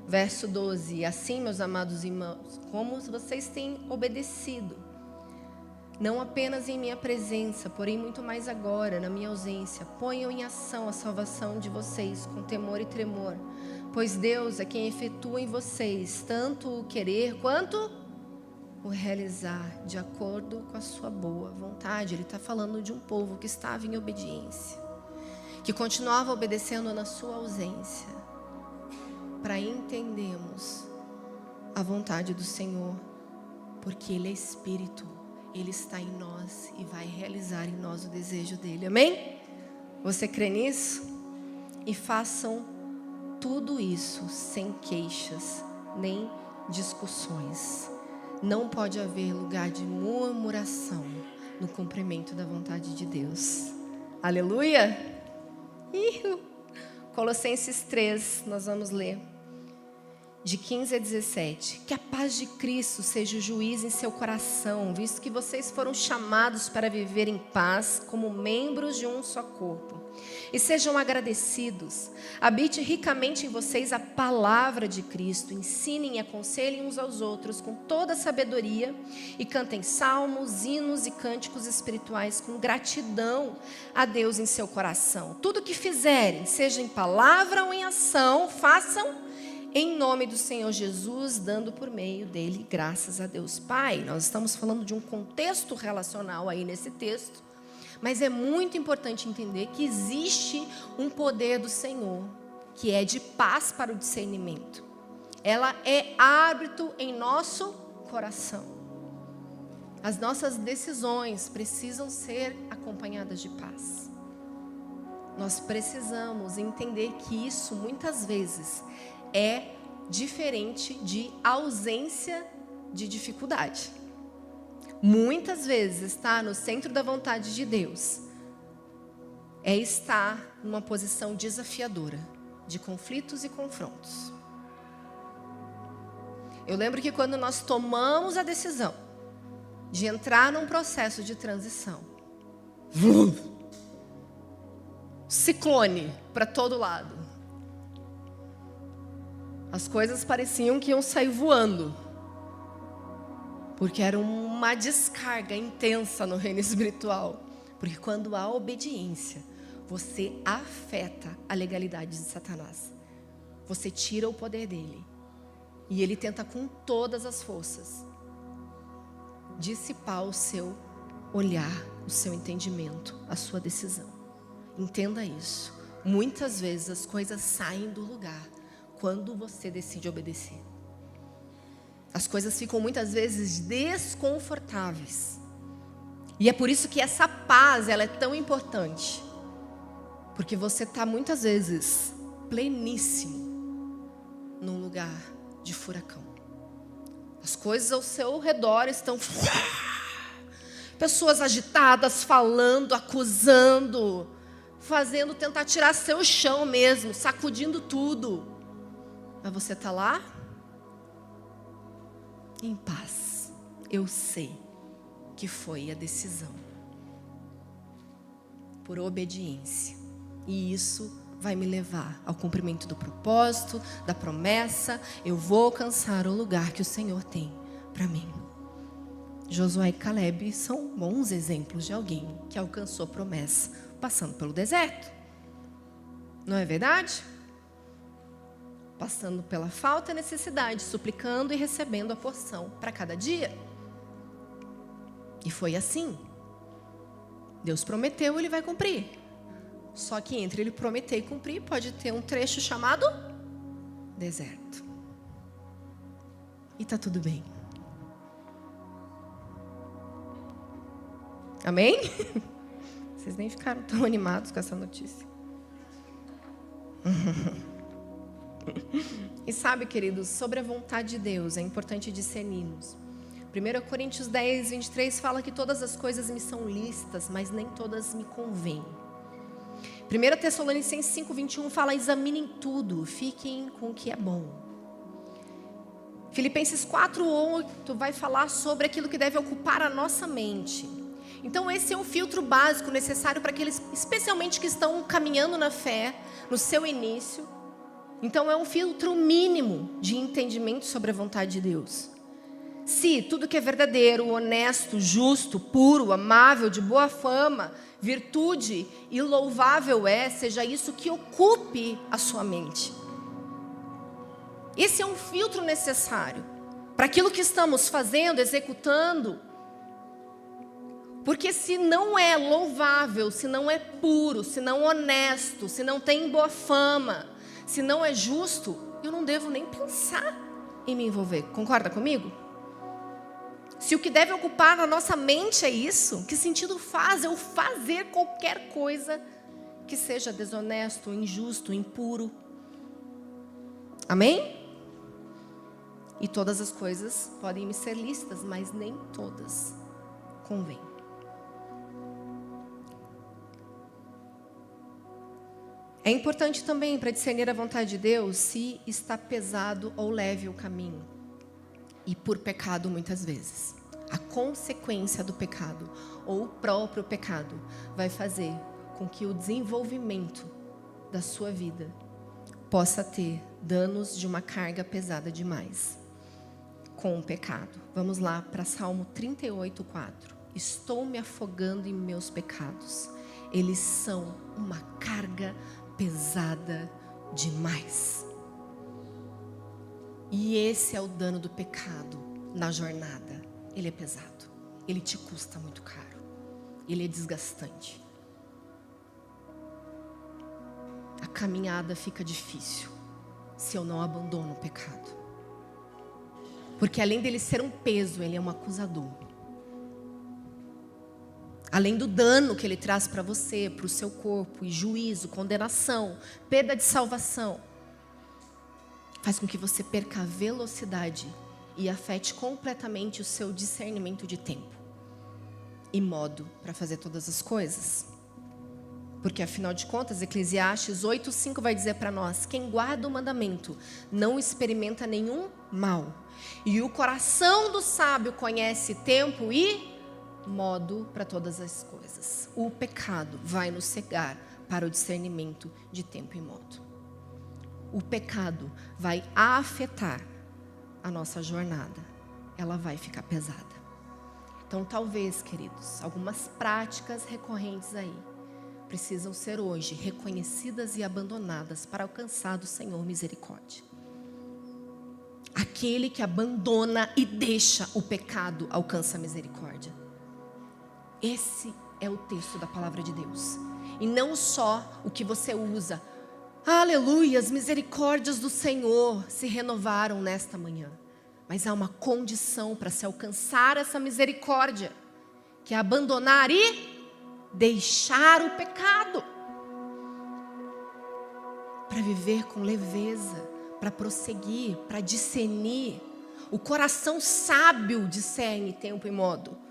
Verso 12, assim, meus amados irmãos, como vocês têm obedecido, não apenas em minha presença, porém muito mais agora, na minha ausência, ponham em ação a salvação de vocês com temor e tremor, pois Deus é quem efetua em vocês tanto o querer quanto o realizar, de acordo com a sua boa vontade. Ele está falando de um povo que estava em obediência, que continuava obedecendo na sua ausência, para entendermos a vontade do Senhor, porque Ele é Espírito, Ele está em nós e vai realizar em nós o desejo dEle, amém? Você crê nisso? E façam tudo isso sem queixas, nem discussões. Não pode haver lugar de murmuração no cumprimento da vontade de Deus. Aleluia! Colossenses 3, nós vamos ler, de 15 a 17. Que a paz de Cristo seja o juiz em seu coração, visto que vocês foram chamados para viver em paz como membros de um só corpo. E sejam agradecidos. Habite ricamente em vocês a palavra de Cristo. Ensinem e aconselhem uns aos outros com toda a sabedoria e cantem salmos, hinos e cânticos espirituais com gratidão a Deus em seu coração. Tudo que fizerem, seja em palavra ou em ação, façam em nome do Senhor Jesus, dando por meio dele graças a Deus Pai. Nós estamos falando de um contexto relacional aí nesse texto, mas é muito importante entender que existe um poder do Senhor, que é de paz para o discernimento. Ela é árbitro em nosso coração. As nossas decisões precisam ser acompanhadas de paz. Nós precisamos entender que isso muitas vezes é diferente de ausência de dificuldade. Muitas vezes estar no centro da vontade de Deus é estar numa posição desafiadora de conflitos e confrontos. Eu lembro que quando nós tomamos a decisão de entrar num processo de transição, ciclone para todo lado, as coisas pareciam que iam sair voando, porque era uma descarga intensa no reino espiritual. Porque quando há obediência, você afeta a legalidade de Satanás. Você tira o poder dele. E ele tenta com todas as forças dissipar o seu olhar, o seu entendimento, a sua decisão. Entenda isso. Muitas vezes as coisas saem do lugar quando você decide obedecer. As coisas ficam muitas vezes desconfortáveis. E é por isso que essa paz, ela é tão importante. Porque você está muitas vezes pleníssimo num lugar de furacão. As coisas ao seu redor estão... pessoas agitadas, falando, acusando, fazendo, tentar tirar seu chão mesmo, sacudindo tudo. Mas você está lá? Em paz. Eu sei que foi a decisão por obediência, e isso vai me levar ao cumprimento do propósito, da promessa. Eu vou alcançar o lugar que o Senhor tem para mim. Josué e Caleb são bons exemplos de alguém que alcançou a promessa passando pelo deserto. Não é verdade? Passando pela falta e necessidade, suplicando e recebendo a porção para cada dia. E foi assim. Deus prometeu, Ele vai cumprir. Só que entre Ele prometer e cumprir, pode ter um trecho chamado deserto. E está tudo bem. Amém? Vocês nem ficaram tão animados com essa notícia. E sabe, queridos, sobre a vontade de Deus, é importante discernirmos. 1 Coríntios 10, 23 fala que todas as coisas me são lícitas, mas nem todas me convêm. 1 Tessalonicenses 5, 21 fala: examinem tudo, fiquem com o que é bom. Filipenses 4, 8 vai falar sobre aquilo que deve ocupar a nossa mente. Então esse é um filtro básico necessário para aqueles, especialmente que estão caminhando na fé, no seu início. Então é um filtro mínimo de entendimento sobre a vontade de Deus. Se tudo que é verdadeiro, honesto, justo, puro, amável, de boa fama, virtude e louvável seja isso que ocupe a sua mente. Esse é um filtro necessário para aquilo que estamos fazendo, executando. Porque se não é louvável, se não é puro, se não é honesto, se não tem boa fama, se não é justo, eu não devo nem pensar em me envolver. Concorda comigo? Se o que deve ocupar na nossa mente é isso, que sentido faz eu fazer qualquer coisa que seja desonesto, injusto, impuro? Amém? E todas as coisas podem me ser lícitas, mas nem todas convêm. É importante também para discernir a vontade de Deus se está pesado ou leve o caminho. E por pecado muitas vezes. A consequência do pecado ou o próprio pecado vai fazer com que o desenvolvimento da sua vida possa ter danos de uma carga pesada demais com o pecado. Vamos lá para Salmo 38, 4. Estou me afogando em meus pecados. Eles são uma carga pesada demais. E esse é o dano do pecado na jornada. Ele é pesado. Ele te custa muito caro. Ele é desgastante. A caminhada fica difícil se eu não abandono o pecado. Porque além dele ser um peso, ele é um acusador. Além do dano que ele traz para você, para o seu corpo, e juízo, condenação, perda de salvação, faz com que você perca a velocidade e afete completamente o seu discernimento de tempo e modo para fazer todas as coisas. Porque afinal de contas, Eclesiastes 8:5 vai dizer para nós: quem guarda o mandamento não experimenta nenhum mal, e o coração do sábio conhece tempo e modo para todas as coisas. O pecado vai nos cegar para o discernimento de tempo e modo. O pecado vai afetar a nossa jornada. Ela vai ficar pesada. Então, talvez, queridos, algumas práticas recorrentes aí precisam ser hoje reconhecidas e abandonadas para alcançar do Senhor misericórdia. Aquele que abandona e deixa o pecado alcança a misericórdia. Esse é o texto da palavra de Deus. E não só o que você usa. Aleluia, as misericórdias do Senhor se renovaram nesta manhã. Mas há uma condição para se alcançar essa misericórdia, que é abandonar e deixar o pecado. Para viver com leveza, para prosseguir, para discernir. O coração sábio discerne tempo e modo.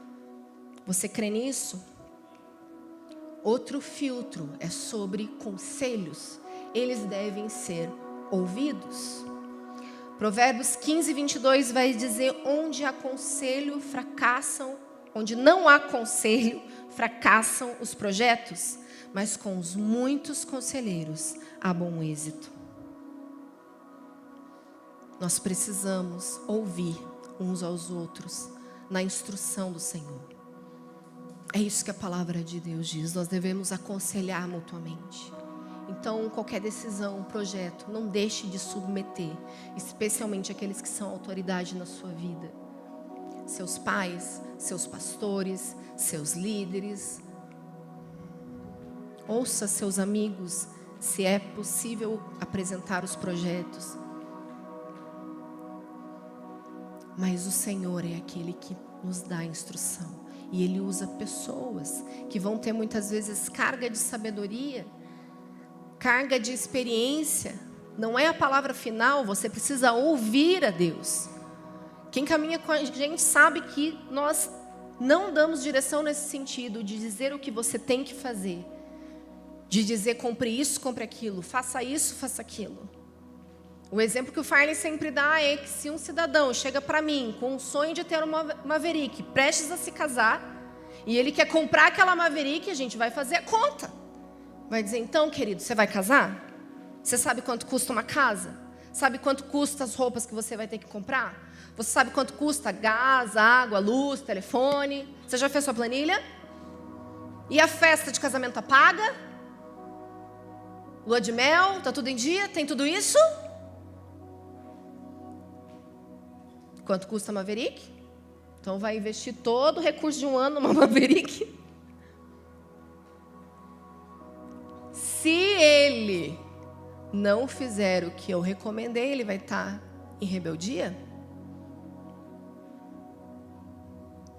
Você crê nisso? Outro filtro é sobre conselhos. Eles devem ser ouvidos. Provérbios 15, 22 vai dizer: onde há conselho, onde não há conselho, fracassam os projetos, mas com os muitos conselheiros há bom êxito. Nós precisamos ouvir uns aos outros na instrução do Senhor. É isso que a palavra de Deus diz. Nós devemos aconselhar mutuamente. Então, qualquer decisão, projeto, não deixe de submeter, especialmente aqueles que são autoridade na sua vida. Seus pais, seus pastores, seus líderes. Ouça seus amigos, se é possível apresentar os projetos. Mas o Senhor é aquele que nos dá a instrução. E Ele usa pessoas que vão ter muitas vezes carga de sabedoria, carga de experiência. Não é a palavra final, você precisa ouvir a Deus. Quem caminha com a gente sabe que nós não damos direção nesse sentido, de dizer o que você tem que fazer. De dizer, compre isso, compre aquilo, faça isso, faça aquilo. O exemplo que o Farley sempre dá é que se um cidadão chega para mim com o sonho de ter uma Maverick, prestes a se casar, e ele quer comprar aquela Maverick, a gente vai fazer a conta. Vai dizer, então, querido, você vai casar? Você sabe quanto custa uma casa? Sabe quanto custa as roupas que você vai ter que comprar? Você sabe quanto custa gás, água, luz, telefone? Você já fez sua planilha? E a festa de casamento tá paga? Lua de mel, tá tudo em dia? Tem tudo isso? Quanto custa a Maverick? Então vai investir todo o recurso de um ano numa Maverick? Se ele não fizer o que eu recomendei, ele vai estar em rebeldia?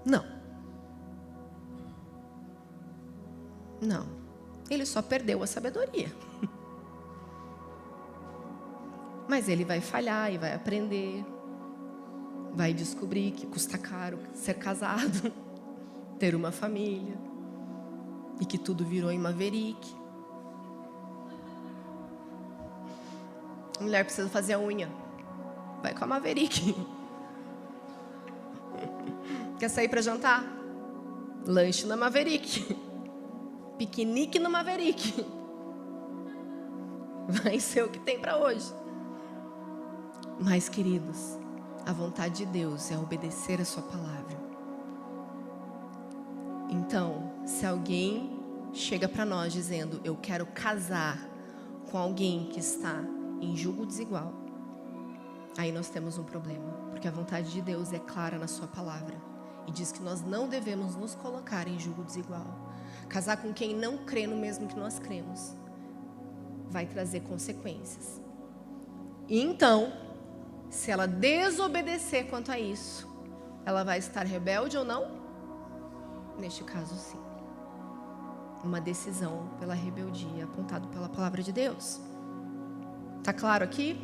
Não. Não. Ele só perdeu a sabedoria. Mas ele vai falhar e vai aprender. Vai descobrir que custa caro ser casado, ter uma família, e que tudo virou em Maverick. A mulher precisa fazer a unha. Vai com a Maverick. Quer sair para jantar? Lanche na Maverick. Piquenique no Maverick. Vai ser o que tem para hoje. Mas, queridos, a vontade de Deus é obedecer a sua palavra. Então, se alguém chega para nós dizendo, eu quero casar com alguém que está em julgo desigual, aí nós temos um problema, porque a vontade de Deus é clara na sua palavra e diz que nós não devemos nos colocar em julgo desigual. Casar com quem não crê no mesmo que nós cremos vai trazer consequências. E então, se ela desobedecer quanto a isso, ela vai estar rebelde ou não? Neste caso, sim. Uma decisão pela rebeldia, apontado pela palavra de Deus. Está claro aqui?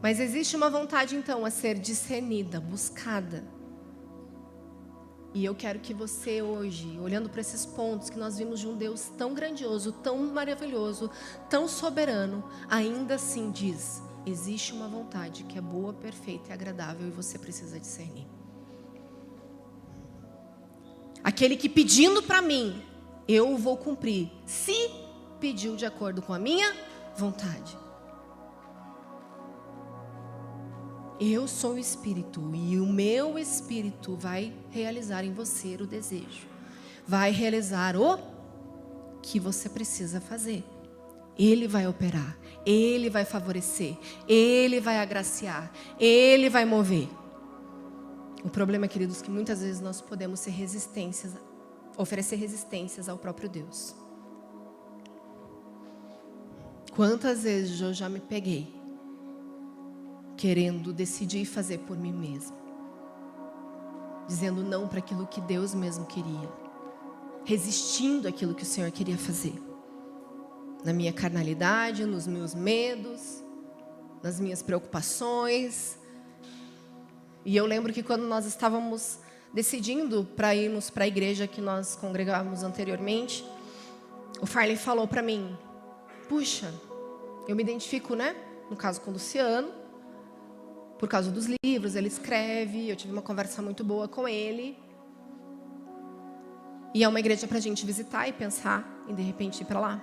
Mas existe uma vontade, então, a ser discernida, buscada. E eu quero que você hoje, olhando para esses pontos que nós vimos de um Deus tão grandioso, tão maravilhoso, tão soberano, ainda assim diz, existe uma vontade que é boa, perfeita e agradável e você precisa discernir. Aquele que pedindo para mim, eu vou cumprir, se pediu de acordo com a minha vontade. Eu sou o Espírito e o meu Espírito vai realizar em você o desejo. Vai realizar o que você precisa fazer. Ele vai operar, Ele vai favorecer, Ele vai agraciar, Ele vai mover. O problema, queridos, é que muitas vezes nós podemos ser oferecer resistências ao próprio Deus. Quantas vezes eu já me peguei querendo decidir fazer por mim mesmo, dizendo não para aquilo que Deus mesmo queria, resistindo àquilo que o Senhor queria fazer, na minha carnalidade, nos meus medos, nas minhas preocupações. E eu lembro que quando nós estávamos decidindo para irmos para a igreja que nós congregávamos anteriormente, o Farley falou para mim, puxa, eu me identifico, né, no caso com o Luciano, por causa dos livros, ele escreve, eu tive uma conversa muito boa com ele. E é uma igreja para a gente visitar e pensar em, de repente, ir para lá.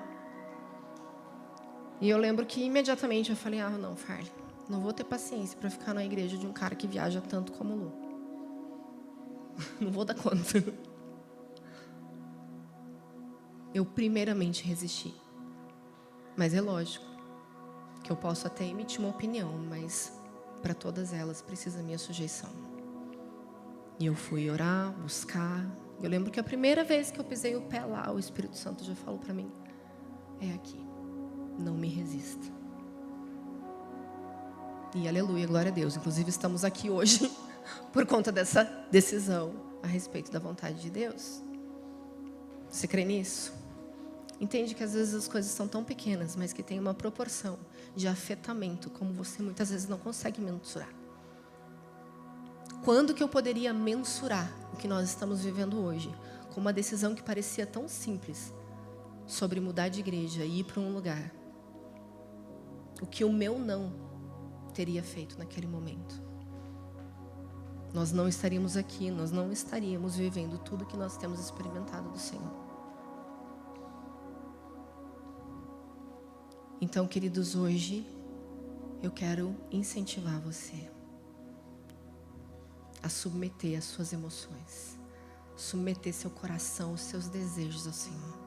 E eu lembro que imediatamente eu falei, não, Farley, não vou ter paciência para ficar na igreja de um cara que viaja tanto como o Lu. Não vou dar conta. Eu primeiramente resisti. Mas é lógico que eu posso até emitir uma opinião, mas para todas elas precisa a minha sujeição. E eu fui orar, buscar. Eu lembro que a primeira vez que eu pisei o pé lá, o Espírito Santo já falou para mim, é aqui, não me resista. E aleluia, glória a Deus. Inclusive estamos aqui hoje por conta dessa decisão. a respeito da vontade de Deus? Você crê nisso? Entende que às vezes as coisas são tão pequenas, mas que tem uma proporção de afetamento, como você muitas vezes não consegue mensurar. Quando que eu poderia mensurar o que nós estamos vivendo hoje, com uma decisão que parecia tão simples, sobre mudar de igreja e ir para um lugar? O que o meu não teria feito naquele momento? Nós não estaríamos aqui, nós não estaríamos vivendo tudo que nós temos experimentado do Senhor. Então, queridos, hoje eu quero incentivar você a submeter as suas emoções, submeter seu coração, os seus desejos ao Senhor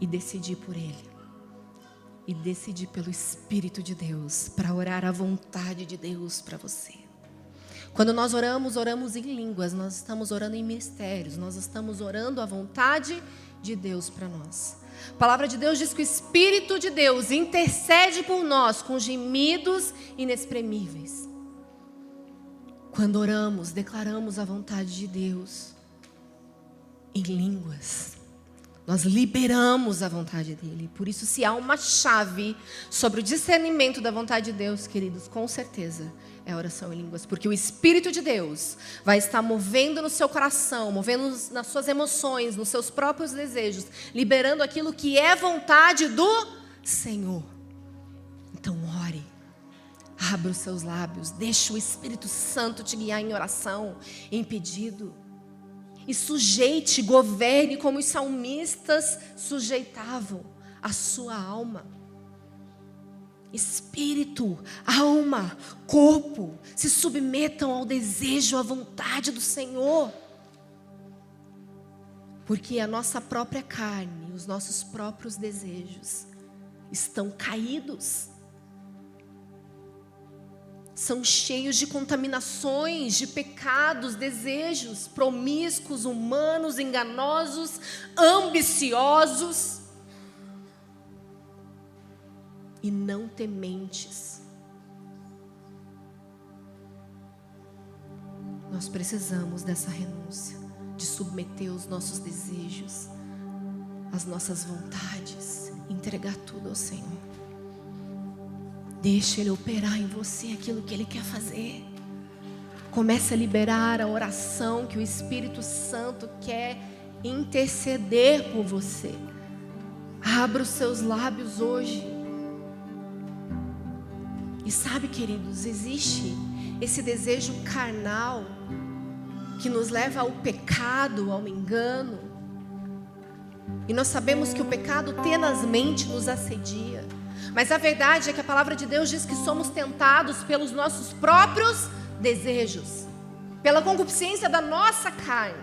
e decidir por Ele, e decidir pelo Espírito de Deus, para orar a vontade de Deus para você. Quando nós oramos, oramos em línguas, nós estamos orando em mistérios, nós estamos orando a vontade de Deus para nós. A palavra de Deus diz que o Espírito de Deus intercede por nós com gemidos inexprimíveis. Quando oramos, declaramos a vontade de Deus em línguas. Nós liberamos a vontade dEle. Por isso, se há uma chave sobre o discernimento da vontade de Deus, queridos, com certeza é a oração em línguas. Porque o Espírito de Deus vai estar movendo no seu coração, movendo nas suas emoções, nos seus próprios desejos, liberando aquilo que é vontade do Senhor. Então ore, abra os seus lábios, deixe o Espírito Santo te guiar em oração, em pedido. E sujeite, governe como os salmistas sujeitavam a sua alma. Espírito, alma, corpo, se submetam ao desejo, à vontade do Senhor. Porque a nossa própria carne, os nossos próprios desejos estão caídos. São cheios de contaminações, de pecados, desejos promíscuos, humanos, enganosos, ambiciosos e não tementes. Nós precisamos dessa renúncia, de submeter os nossos desejos, as nossas vontades, entregar tudo ao Senhor. Deixa Ele operar em você aquilo que Ele quer fazer. Comece a liberar a oração que o Espírito Santo quer interceder por você. Abra os seus lábios hoje. E sabe, queridos, existe esse desejo carnal que nos leva ao pecado, ao engano. E nós sabemos que o pecado tenazmente nos assedia. Mas a verdade é que a palavra de Deus diz que somos tentados pelos nossos próprios desejos, pela concupiscência da nossa carne.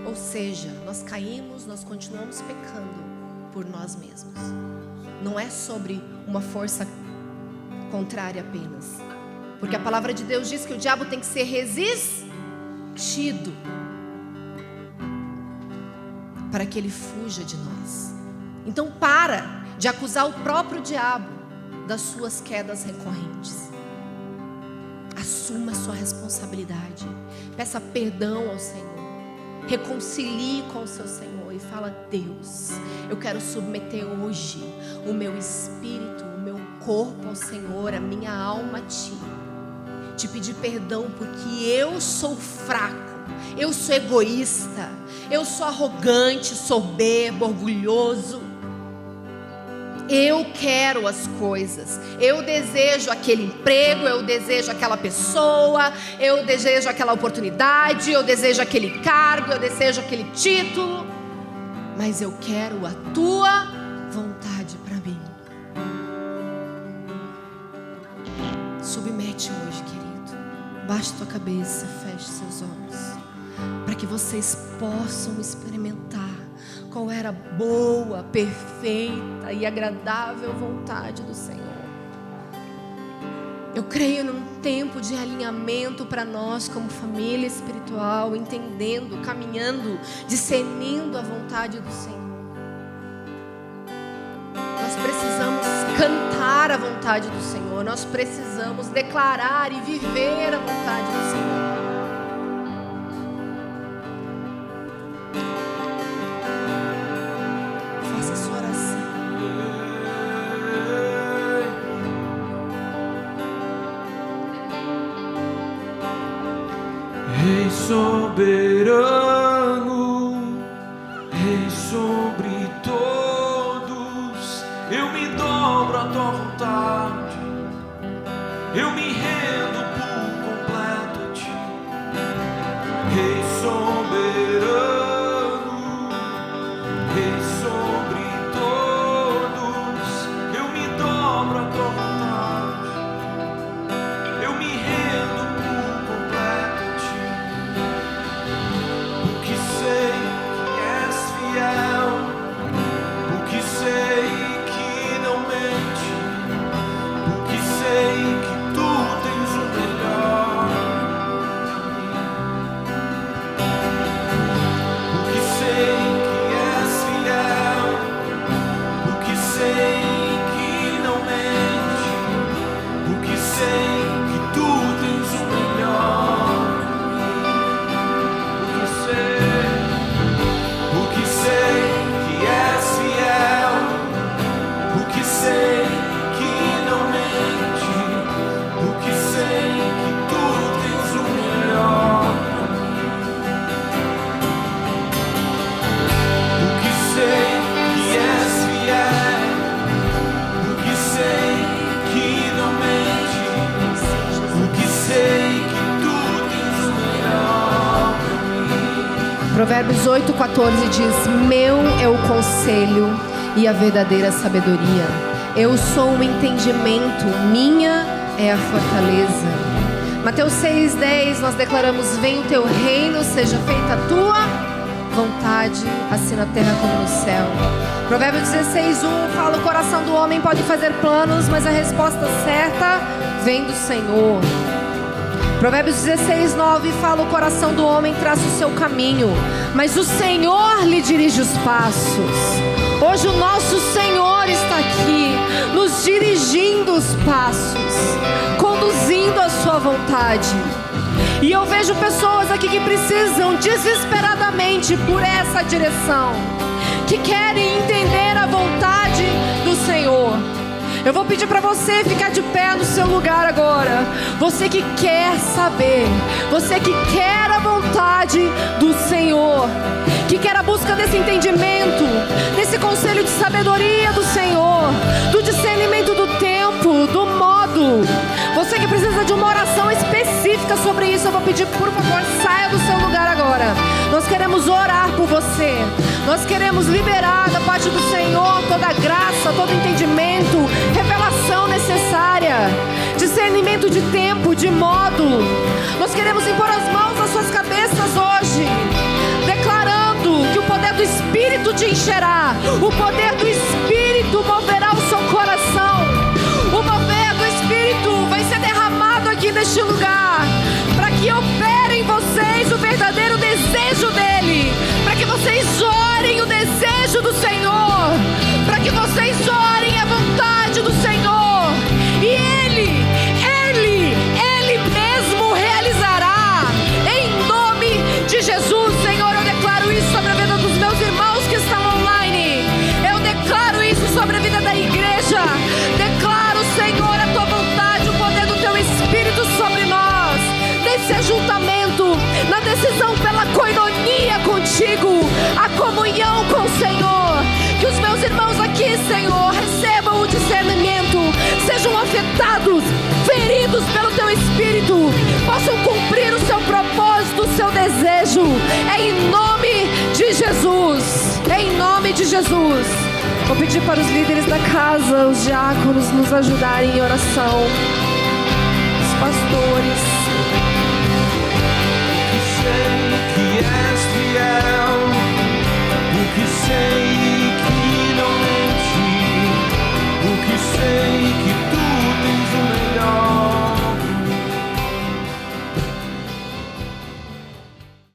Ou seja, nós caímos, nós continuamos pecando por nós mesmos. Não é sobre uma força contrária apenas. Porque a palavra de Deus diz que o diabo tem que ser resistido para que ele fuja de nós. Então para de acusar o próprio diabo das suas quedas recorrentes. Assuma a sua responsabilidade. Peça perdão ao Senhor. Reconcilie com o seu Senhor e fala: Deus, eu quero submeter hoje o meu espírito, o meu corpo ao Senhor, a minha alma a Ti. Te pedir perdão porque eu sou fraco. Eu sou egoísta, eu sou arrogante, soberbo, orgulhoso. Eu quero as coisas, eu desejo aquele emprego, eu desejo aquela pessoa, eu desejo aquela oportunidade, eu desejo aquele cargo, eu desejo aquele título, mas eu quero a Tua vontade para mim. Submete hoje, querido. Baixe tua cabeça, feche seus olhos, para que vocês possam experimentar qual era a boa, perfeita e agradável vontade do Senhor. Eu creio num tempo de alinhamento para nós como família espiritual, entendendo, caminhando, discernindo a vontade do Senhor. Nós precisamos cantar declarar a vontade do Senhor. Nós precisamos declarar e viver a vontade do Senhor. Faça a sua oração. Rei soberano, Rei sobre todos, eu me dobro à tua vontade, eu me rendo por completo a ti. Rei soberano, Rei sobre todos, eu me dobro à tua vontade, eu me rendo por completo a ti. Porque sei que és fiel, porque sei que não mente, porque sei que tu tens o melhor pra mim. Porque sei que és fiel, porque sei que não mente, porque sei que tu tens o melhor pra mim. Porque sei que és fiel, porque sei que não mente, porque sei que tu tens o melhor pra mim. Porque sei que és fiel, porque sei que não mente, porque sei que tu tens o melhor pra mim. Provérbios 8,14 diz: meu é o conselho e a verdadeira sabedoria. Eu sou o entendimento, minha é a fortaleza. Mateus 6,10 nós declaramos: venha o teu reino, seja feita a tua vontade, assim na terra como no céu. Provérbios 16,1 fala: o coração do homem pode fazer planos, mas a resposta certa vem do Senhor. Provérbios 16,9 fala: o coração do homem traça o seu caminho, mas o Senhor lhe dirige os passos. Hoje o nosso Senhor está aqui, nos dirigindo os passos, conduzindo a sua vontade. E eu vejo pessoas aqui que precisam desesperadamente por essa direção, que querem entender a vontade do Senhor. Eu vou pedir para você ficar de pé no seu lugar agora. Você que quer saber, você que quer a vontade do Senhor, que quer a busca desse entendimento, desse conselho de sabedoria do Senhor, do discernimento do tempo, do modo. Você que precisa de uma oração específica sobre isso, eu vou pedir, por favor, saia do seu lugar agora. Nós queremos orar por você. Nós queremos liberar da parte do Senhor toda a graça, todo entendimento, revelação necessária, discernimento de tempo, de modo. Nós queremos impor as mãos às suas cabeças hoje, declarando que o poder do Espírito te encherá, o poder do Espírito moverá o seu coração, o mover do Espírito vai ser derramado aqui neste lugar, para que opere em vocês o verdadeiro desejo dEle, para que vocês orem o desejo do Senhor, para que vocês orem a vontade do Senhor, e Ele mesmo realizará, em nome de Jesus. Senhor, eu declaro isso sobre a vida dos meus irmãos que estão online, eu declaro isso sobre a vida da igreja, declaro, Senhor, a tua vontade, o poder do teu Espírito sobre nós, nesse ajuntamento, na decisão pela coinonia contigo, a comunhão com o Senhor. Que os meus irmãos aqui, Senhor, recebam o discernimento, sejam afetados, feridos pelo teu Espírito, possam cumprir o seu propósito, o seu desejo, em nome de Jesus, em nome de Jesus. Vou pedir para os líderes da casa, os diáconos, nos ajudarem em oração, os pastores. Sei que és fiel, porque sei